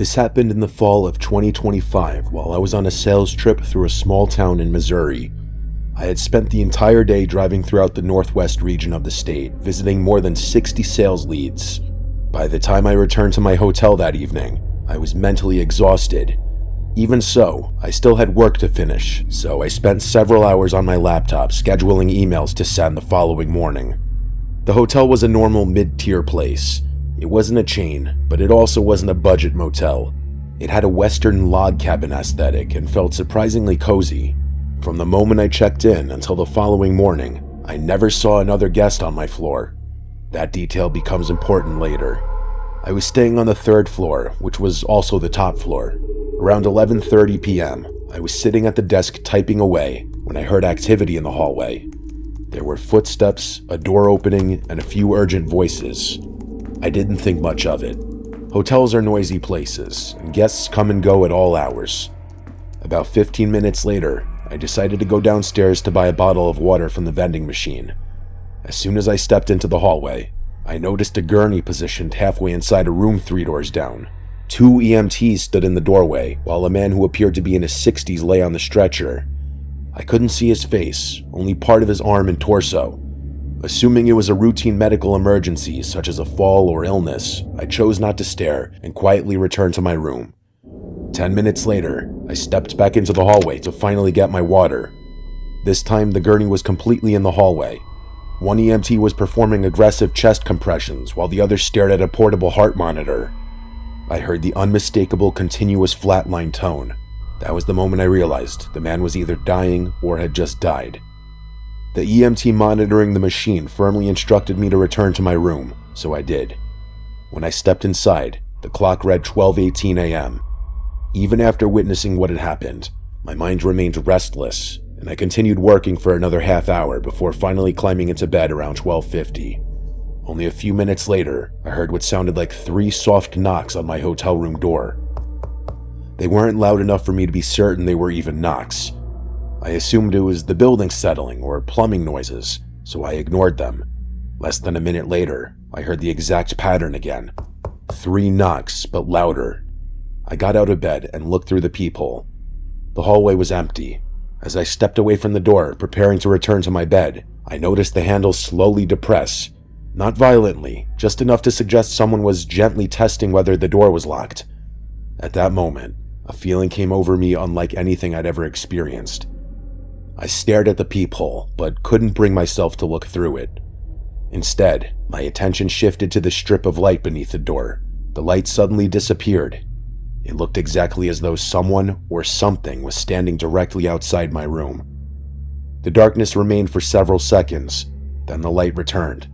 This happened in the fall of 2025 while I was on a sales trip through a small town in Missouri. I had spent the entire day driving throughout the northwest region of the state, visiting more than 60 sales leads. By the time I returned to my hotel that evening, I was mentally exhausted. Even so, I still had work to finish, so I spent several hours on my laptop scheduling emails to send the following morning. The hotel was a normal mid-tier place. It wasn't a chain, but it also wasn't a budget motel. It had a Western log cabin aesthetic and felt surprisingly cozy. From the moment I checked in until the following morning, I never saw another guest on my floor. That detail becomes important later. I was staying on the 3rd floor, which was also the top floor. Around 11:30 p.m., I was sitting at the desk typing away when I heard activity in the hallway. There were footsteps, a door opening, and a few urgent voices. I didn't think much of it. Hotels are noisy places, and guests come and go at all hours. About 15 minutes later, I decided to go downstairs to buy a bottle of water from the vending machine. As soon as I stepped into the hallway, I noticed a gurney positioned halfway inside a room 3 doors down. 2 EMTs stood in the doorway, while a man who appeared to be in his 60s lay on the stretcher. I couldn't see his face, only part of his arm and torso. Assuming it was a routine medical emergency, such as a fall or illness, I chose not to stare and quietly returned to my room. 10 minutes later, I stepped back into the hallway to finally get my water. This time, the gurney was completely in the hallway. One EMT was performing aggressive chest compressions, while the other stared at a portable heart monitor. I heard the unmistakable continuous flatline tone. That was the moment I realized the man was either dying or had just died. The EMT monitoring the machine firmly instructed me to return to my room, so I did. When I stepped inside, the clock read 12:18 a.m. Even after witnessing what had happened, my mind remained restless, and I continued working for another half hour before finally climbing into bed around 12:50. Only a few minutes later, I heard what sounded like 3 soft knocks on my hotel room door. They weren't loud enough for me to be certain they were even knocks. I assumed it was the building settling or plumbing noises, so I ignored them. Less than a minute later, I heard the exact pattern again. 3 knocks, but louder. I got out of bed and looked through the peephole. The hallway was empty. As I stepped away from the door, preparing to return to my bed, I noticed the handle slowly depress. Not violently, just enough to suggest someone was gently testing whether the door was locked. At that moment, a feeling came over me unlike anything I'd ever experienced. I stared at the peephole, but couldn't bring myself to look through it. Instead, my attention shifted to the strip of light beneath the door. The light suddenly disappeared. It looked exactly as though someone or something was standing directly outside my room. The darkness remained for several seconds, then the light returned.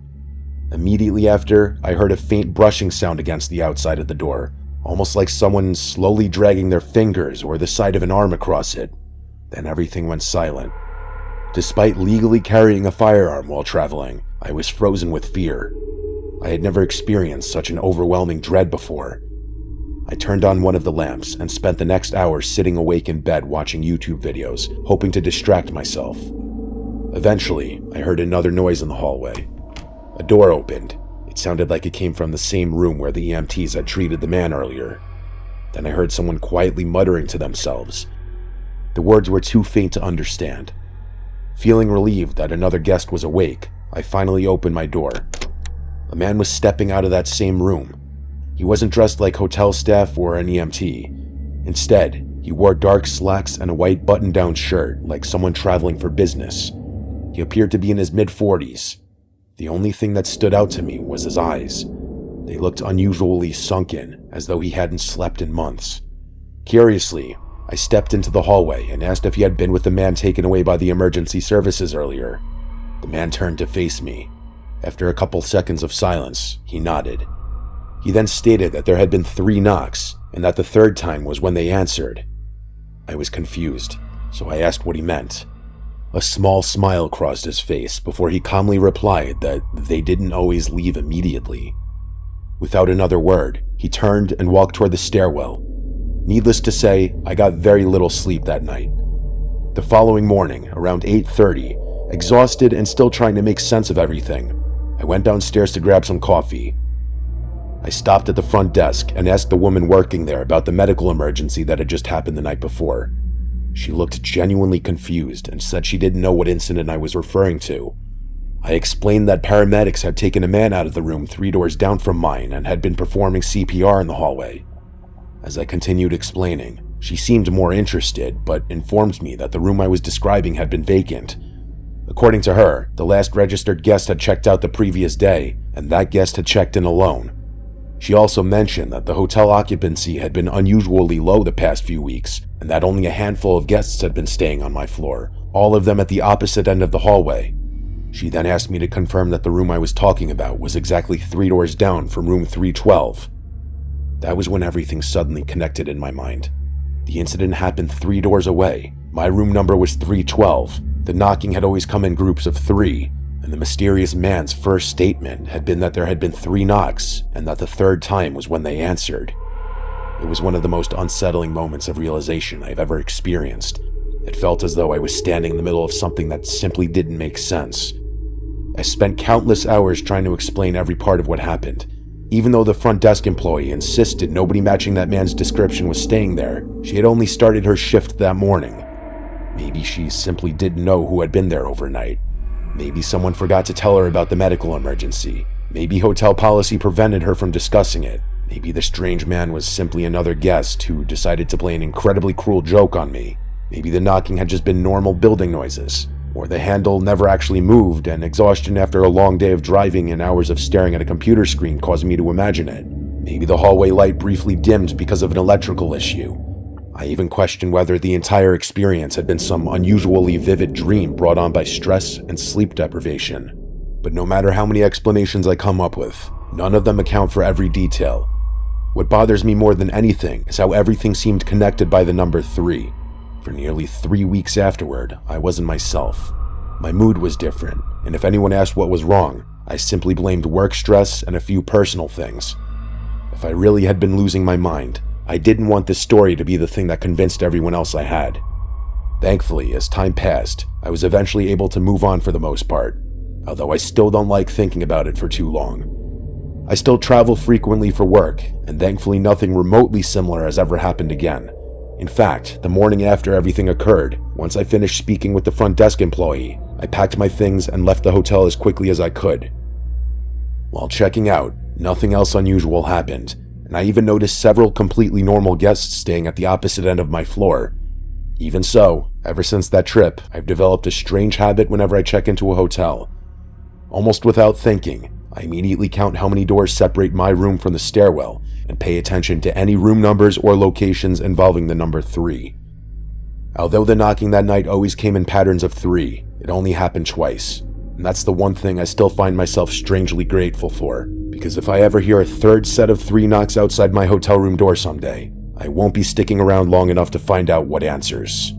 Immediately after, I heard a faint brushing sound against the outside of the door, almost like someone slowly dragging their fingers or the side of an arm across it. Then everything went silent. Despite legally carrying a firearm while traveling, I was frozen with fear. I had never experienced such an overwhelming dread before. I turned on one of the lamps and spent the next hour sitting awake in bed watching YouTube videos, hoping to distract myself. Eventually, I heard another noise in the hallway. A door opened. It sounded like it came from the same room where the EMTs had treated the man earlier. Then I heard someone quietly muttering to themselves. The words were too faint to understand. Feeling relieved that another guest was awake, I finally opened my door. A man was stepping out of that same room. He wasn't dressed like hotel staff or an EMT. Instead, he wore dark slacks and a white button-down shirt like someone traveling for business. He appeared to be in his mid-40s. The only thing that stood out to me was his eyes. They looked unusually sunken, as though he hadn't slept in months. Curiously, I stepped into the hallway and asked if he had been with the man taken away by the emergency services earlier. The man turned to face me. After a couple seconds of silence, he nodded. He then stated that there had been 3 knocks, and that the 3rd time was when they answered. I was confused, so I asked what he meant. A small smile crossed his face before he calmly replied that they didn't always leave immediately. Without another word, he turned and walked toward the stairwell. Needless to say, I got very little sleep that night. The following morning, around 8:30, exhausted and still trying to make sense of everything, I went downstairs to grab some coffee. I stopped at the front desk and asked the woman working there about the medical emergency that had just happened the night before. She looked genuinely confused and said she didn't know what incident I was referring to. I explained that paramedics had taken a man out of the room 3 doors down from mine and had been performing CPR in the hallway. As I continued explaining, she seemed more interested, but informed me that the room I was describing had been vacant. According to her, the last registered guest had checked out the previous day, and that guest had checked in alone. She also mentioned that the hotel occupancy had been unusually low the past few weeks, and that only a handful of guests had been staying on my floor, all of them at the opposite end of the hallway. She then asked me to confirm that the room I was talking about was exactly 3 doors down from room 312. That was when everything suddenly connected in my mind. The incident happened 3 doors away. My room number was 312. The knocking had always come in groups of 3, and the mysterious man's first statement had been that there had been 3 knocks, and that the 3rd time was when they answered. It was one of the most unsettling moments of realization I've ever experienced. It felt as though I was standing in the middle of something that simply didn't make sense. I spent countless hours trying to explain every part of what happened. Even though the front desk employee insisted nobody matching that man's description was staying there, she had only started her shift that morning. Maybe she simply didn't know who had been there overnight. Maybe someone forgot to tell her about the medical emergency. Maybe hotel policy prevented her from discussing it. Maybe the strange man was simply another guest who decided to play an incredibly cruel joke on me. Maybe the knocking had just been normal building noises. Or the handle never actually moved, and exhaustion after a long day of driving and hours of staring at a computer screen caused me to imagine it. Maybe the hallway light briefly dimmed because of an electrical issue. I even questioned whether the entire experience had been some unusually vivid dream brought on by stress and sleep deprivation. But no matter how many explanations I come up with, none of them account for every detail. What bothers me more than anything is how everything seemed connected by the number 3. For nearly 3 weeks afterward, I wasn't myself. My mood was different, and if anyone asked what was wrong, I simply blamed work stress and a few personal things. If I really had been losing my mind, I didn't want this story to be the thing that convinced everyone else I had. Thankfully, as time passed, I was eventually able to move on for the most part, although I still don't like thinking about it for too long. I still travel frequently for work, and thankfully nothing remotely similar has ever happened again. In fact, the morning after everything occurred, once I finished speaking with the front desk employee, I packed my things and left the hotel as quickly as I could. While checking out, nothing else unusual happened, and I even noticed several completely normal guests staying at the opposite end of my floor. Even so, ever since that trip, I've developed a strange habit whenever I check into a hotel. Almost without thinking, I immediately count how many doors separate my room from the stairwell, and pay attention to any room numbers or locations involving the number 3. Although the knocking that night always came in patterns of 3, it only happened twice. And that's the one thing I still find myself strangely grateful for, because if I ever hear a 3rd set of 3 knocks outside my hotel room door someday, I won't be sticking around long enough to find out what answers.